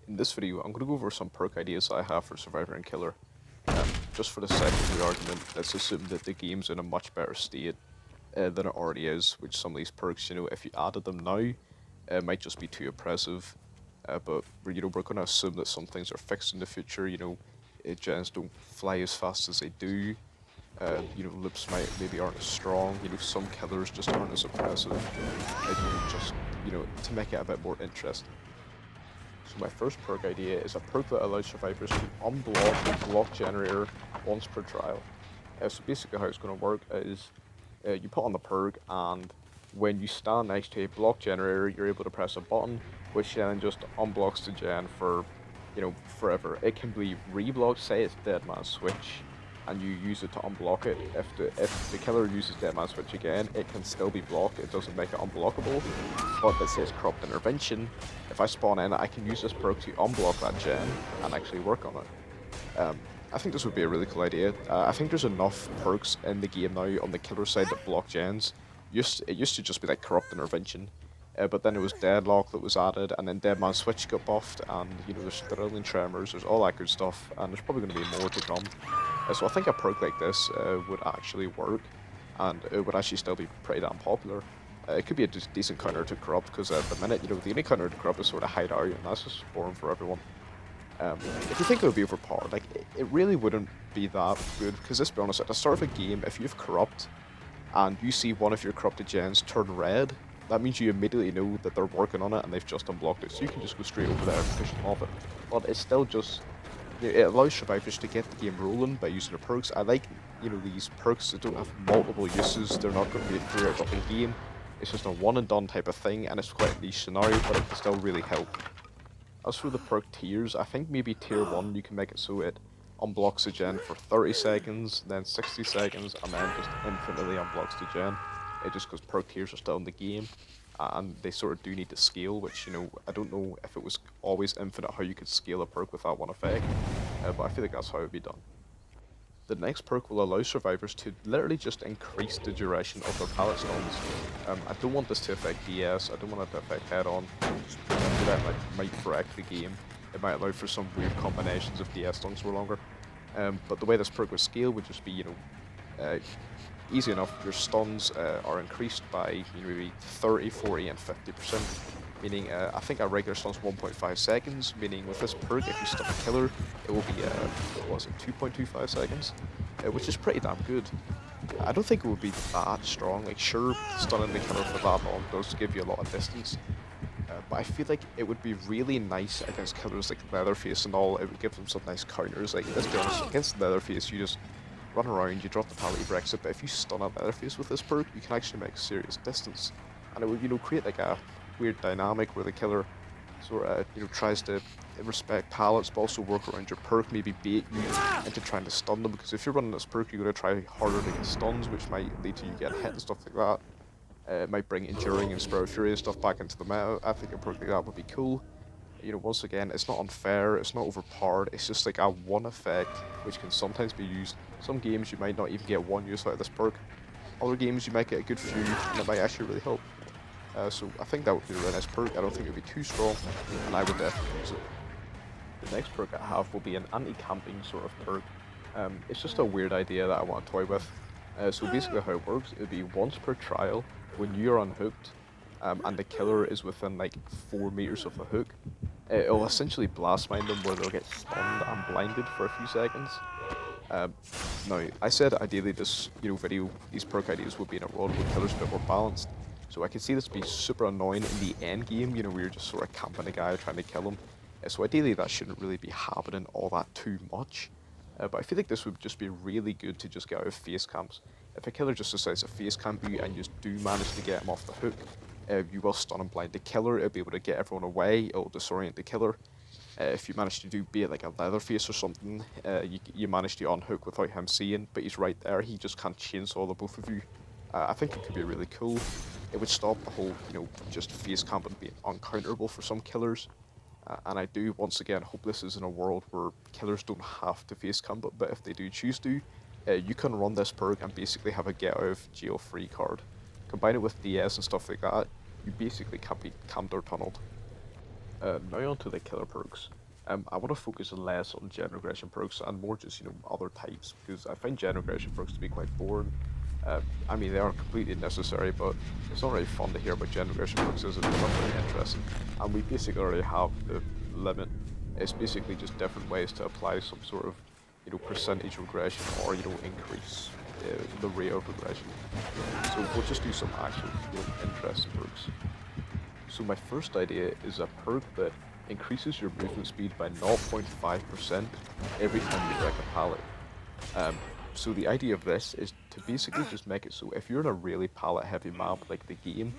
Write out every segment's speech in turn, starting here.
In this video, I'm going to go over some perk ideas I have for Survivor and Killer. Just for the sake of the argument, let's assume that the game's in a much better state than it already is, which some of these perks, if you added them now, might just be too oppressive. But we're going to assume that some things are fixed in the future, gens don't fly as fast as they do, loops maybe aren't as strong, some killers just aren't as oppressive, just, to make it a bit more interesting. So my first perk idea is a perk that allows survivors to unblock a block generator once per trial. So basically how it's going to work is you put on the perk, and when you stand next to a block generator, you're able to press a button, which then just unblocks the gen for, forever. It can be reblocked, say it's Dead Man Switch, and you use it to unblock it. If the killer uses Dead Man Switch again, it can still be blocked. It doesn't make it unblockable. But it says Corrupt Intervention. If I spawn in, I can use this perk to unblock that gen and actually work on it. I think this would be a really cool idea. I think there's enough perks in the game now on the killer side that block gens. It used to just be like Corrupt Intervention, but then it was Deadlock that was added, and then Dead Man Switch got buffed, and there's Thrilling Tremors, there's all that good stuff, and there's probably going to be more to come. So I think a perk like this would actually work, and it would actually still be pretty damn popular. It could be a decent counter to Corrupt, because at the minute, the only counter to Corrupt is sort of hide out, and that's just boring for everyone. If you think it would be overpowered, it really wouldn't be that good, because let's be honest, at the start of a game, if you have Corrupt, and you see one of your corrupted gens turn red, that means you immediately know that they're working on it and they've just unblocked it, so you can just go straight over there and push them off it. But it's still just, it allows survivors to get the game rolling by using their perks. I like, these perks that don't have multiple uses. They're not going to be throughout the whole game. It's just a one and done type of thing, and it's quite a niche scenario, but it can still really help. As for the perk tiers, I think maybe tier 1 you can make it so it unblocks the gen for 30 seconds, then 60 seconds, and then just infinitely unblocks the gen. Just because perk tiers are still in the game, and they sort of do need to scale, which, I don't know if it was always infinite how you could scale a perk with that one effect, but I feel like that's how it would be done. The next perk will allow survivors to literally just increase the duration of their pallet stuns. I don't want this to affect DS, I don't want it to affect head-on. That might wreck the game. It might allow for some weird combinations of DS stuns for longer. But the way this perk would scale would just be, easy enough. Your stuns are increased by maybe 30, 40, and 50%. Meaning, I think a regular stun's 1.5 seconds, meaning with this perk, if you stun a killer, it will be, 2.25 seconds? Which is pretty damn good. I don't think it would be that strong. Sure, stunning the killer for that long does give you a lot of distance, but I feel like it would be really nice against killers like Leatherface and all. It would give them some nice counters. Let's be honest, against Leatherface, you just run around, you drop the pallet, you Brexit, but if you stun a Leatherface with this perk, you can actually make serious distance. And it would, create a weird dynamic where the killer sort of, tries to respect pallets, but also work around your perk, maybe bait you into trying to stun them, because if you're running this perk, you're going to try harder to get stuns, which might lead to you getting hit and stuff like that. It might bring Enduring and Spirit of Fury and stuff back into the meta. I think a perk like that would be cool. Once again, it's not unfair, it's not overpowered, it's just like a one effect, which can sometimes be used. Some games you might not even get one use out of this perk. Other games you might get a good few, and it might actually really help. So I think that would be a really nice perk. I don't think it would be too strong, and I would definitely use it. The next perk I have will be an anti-camping sort of perk. It's just a weird idea that I want to toy with. So basically how it works, it would be once per trial, when you're unhooked, and the killer is within 4 meters of the hook, it'll essentially blast mine them where they'll get stunned and blinded for a few seconds. Now, I said ideally this these perk ideas would be in a world where killer's a bit more balanced. So I can see this be super annoying in the end game, where you're just sort of camping a guy trying to kill him. So ideally that shouldn't really be happening all that too much. But I feel like this would just be really good to just get out of face camps. If a killer just decides to face camp you and you just do manage to get him off the hook, you will stun and blind the killer, it'll be able to get everyone away, it'll disorient the killer. If you manage to do, be it like a Leatherface or something, you manage to unhook without him seeing, but he's right there, he just can't chainsaw the both of you. I think it could be really cool. It would stop the whole, just face camping being uncounterable for some killers. And I do, once again, hope this is in a world where killers don't have to face camp, but if they do choose to, you can run this perk and basically have a get out of jail free card. Combine it with DS and stuff like that, you basically can't be camped or tunneled. Now on to the killer perks. I want to focus less on gen regression perks and more just other types because I find gen regression perks to be quite boring. I mean they are completely necessary, but it's not really fun to hear about gen regression perks, is it? It's not very interesting. And we basically already have the limit. It's basically just different ways to apply some sort of percentage regression or increase the rate of regression. So we'll just do some actual interesting perks. So my first idea is a perk that increases your movement speed by 0.5% every time you break a pallet. Um, so the idea of this is to basically just make it so if you're in a really pallet heavy map like the game,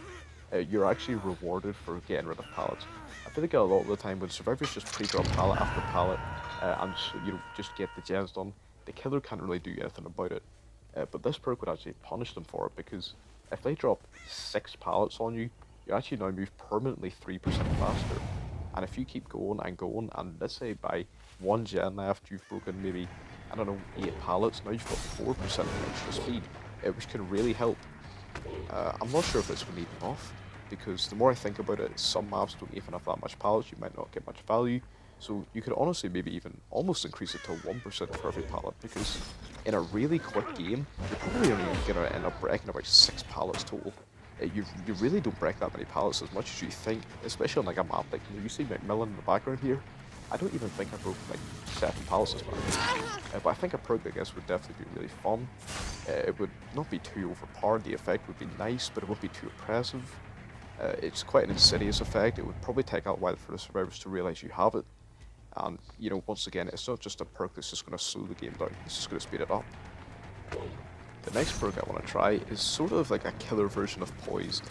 you're actually rewarded for getting rid of pallets. I feel like a lot of the time when survivors just pre-drop pallet after pallet and just get the gens done, the killer can't really do anything about it. But this perk would actually punish them for it because if they drop 6 pallets on you, you actually now move permanently 3% faster. And if you keep going and going, and let's say by one gen left, you've broken maybe, I don't know, 8 pallets, now you've got 4% extra speed, which can really help. I'm not sure if this will need enough, because the more I think about it, some maps don't even have that much pallets, you might not get much value. So you could honestly maybe even almost increase it to 1% for every pallet, because in a really quick game, you're probably only going to end up breaking about 6 pallets total. You really don't break that many pallets as much as you think, especially on like a map like you see McMillan in the background here. I don't even think I broke like 7 pallets this match. But I think a perk like this would definitely be really fun. It would not be too overpowered, the effect would be nice, but it wouldn't be too oppressive. It's quite an insidious effect, it would probably take a while for the survivors to realise you have it. And, once again, it's not just a perk that's just going to slow the game down, it's just going to speed it up. The next perk I want to try is sort of like a killer version of Poise.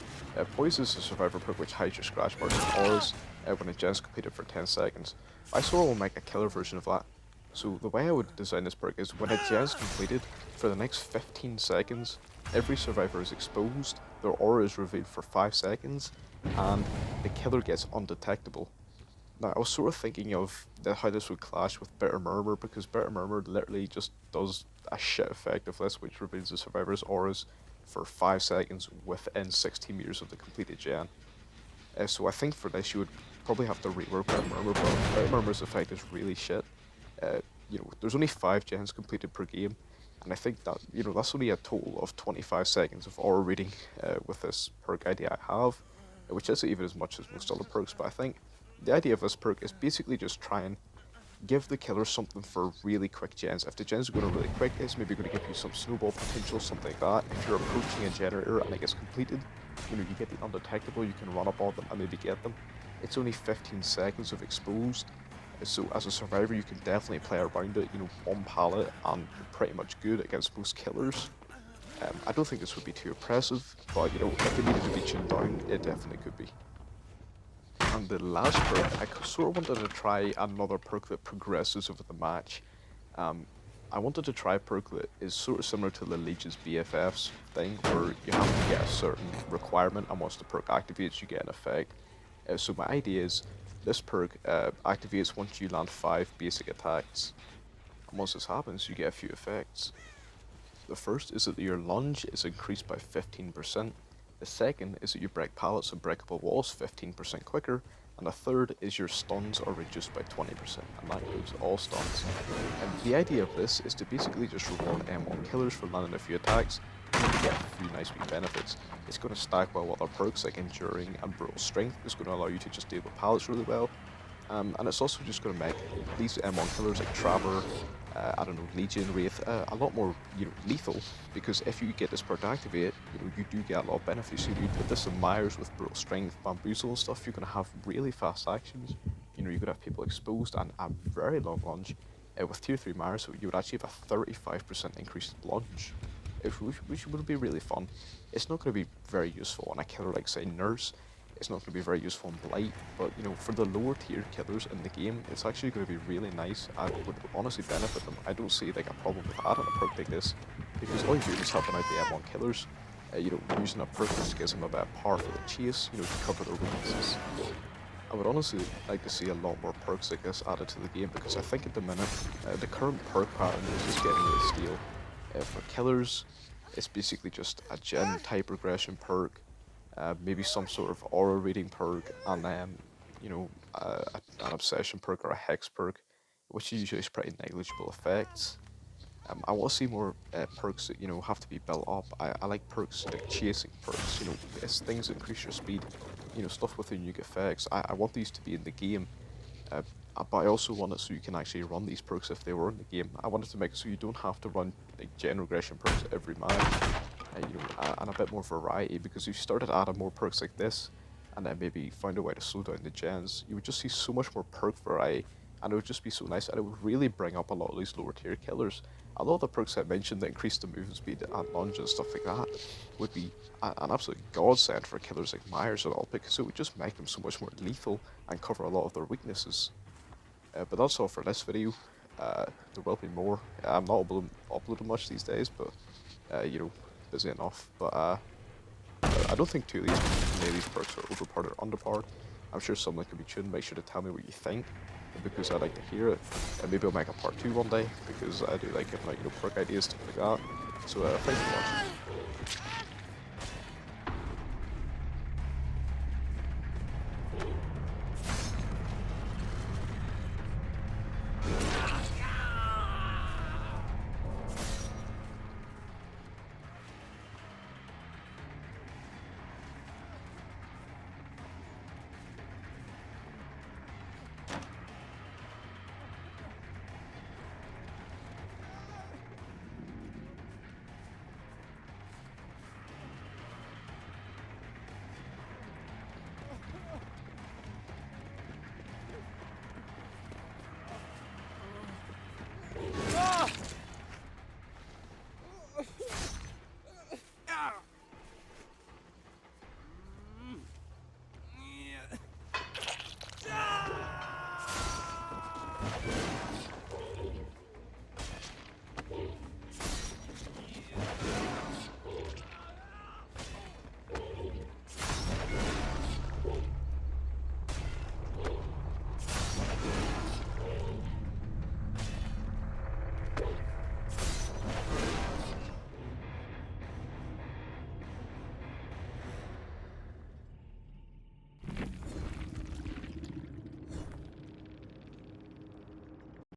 Poise is a survivor perk which hides your scratch marks and auras when a gen's completed for 10 seconds. I sort of will make a killer version of that. So the way I would design this perk is when a gen's completed, for the next 15 seconds, every survivor is exposed, their aura is revealed for 5 seconds, and the killer gets undetectable. Now, I was sort of thinking of how this would clash with Bitter Murmur, because Bitter Murmur literally just does a shit effect of this, which reveals the survivor's auras for 5 seconds within 60 meters of the completed gen. So I think for this you would probably have to rework Bitter Murmur, but Bitter Murmur's effect is really shit. Uh, there's only 5 gens completed per game, and I think that, that's only a total of 25 seconds of aura reading with this perk idea I have, which isn't even as much as most other perks, but I think the idea of this perk is basically just try and give the killer something for really quick gens. If the gens are going really quick, it's maybe going to give you some snowball potential, something like that. If you're approaching a generator and it gets completed, you get the undetectable, you can run up on them and maybe get them. It's only 15 seconds of exposed, so as a survivor you can definitely play around it, one pallet, and you're pretty much good against most killers. I don't think this would be too oppressive, but if it needed to be tuned down, it definitely could be. And the last perk, I sort of wanted to try another perk that progresses over the match. Um, I wanted to try a perk that is sort of similar to the Leech's BFFs thing, where you have to get a certain requirement, and once the perk activates, you get an effect. So my idea is, this perk activates once you land 5 basic attacks. And once this happens, you get a few effects. The first is that your lunge is increased by 15%. The second is that you break pallets and breakable walls 15% quicker. And the third is your stuns are reduced by 20%, and that includes all stuns. And the idea of this is to basically just reward M1 killers for landing a few attacks, and you get a few nice wee benefits. It's going to stack well with other perks like Enduring and Brutal Strength. It's going to allow you to just deal with pallets really well. And it's also just going to make these M1 killers like Trapper, I don't know, Legion, Wraith, a lot more, lethal, because if you get this perk activate, you do get a lot of benefits. You put this in Myers with Brutal Strength, Bamboozle and stuff, you're going to have really fast actions. You're going to have people exposed and a very long lunge. With Tier 3 Myers, so you would actually have a 35% increased lunge, which would be really fun. It's not going to be very useful on a killer like, say, Nurse. It's not going to be very useful in Blight, but for the lower tier killers in the game, it's actually going to be really nice and would honestly benefit them. I don't see like a problem with adding a perk like this, because all you do is helping out the M1 killers, using a perk that gives them a bit of power for the chase, to cover their weaknesses. I would honestly like to see a lot more perks like this added to the game, because I think at the minute, the current perk pattern is just getting really stale. For killers, it's basically just a gen type regression perk, maybe some sort of aura reading perk, and then, an obsession perk or a hex perk, which usually is pretty negligible effects. I want to see more perks that have to be built up. I like perks like chasing perks. It's things that increase your speed. Stuff with unique effects. I want these to be in the game. Uh, but I also want it so you can actually run these perks if they were in the game. I wanted to make it so you don't have to run like gen regression perks every match, and a bit more variety. Because if you started adding more perks like this, and then maybe find a way to slow down the gens, you would just see so much more perk variety, and it would just be so nice, and it would really bring up a lot of these lower tier killers. A lot of the perks I mentioned that increase the movement speed and lunge and stuff like that would be an absolute godsend for killers like Myers and all, because it would just make them so much more lethal and cover a lot of their weaknesses. But that's all for this video. There will be more. I'm not uploading much these days, but busy enough. But I don't think any of these perks are overpowered or underpowered. I'm sure someone could be tuned. Make sure to tell me what you think, because I'd like to hear it. And maybe I'll make a part 2 one day, because I do like giving out perk ideas, stuff like that. So thanks for watching.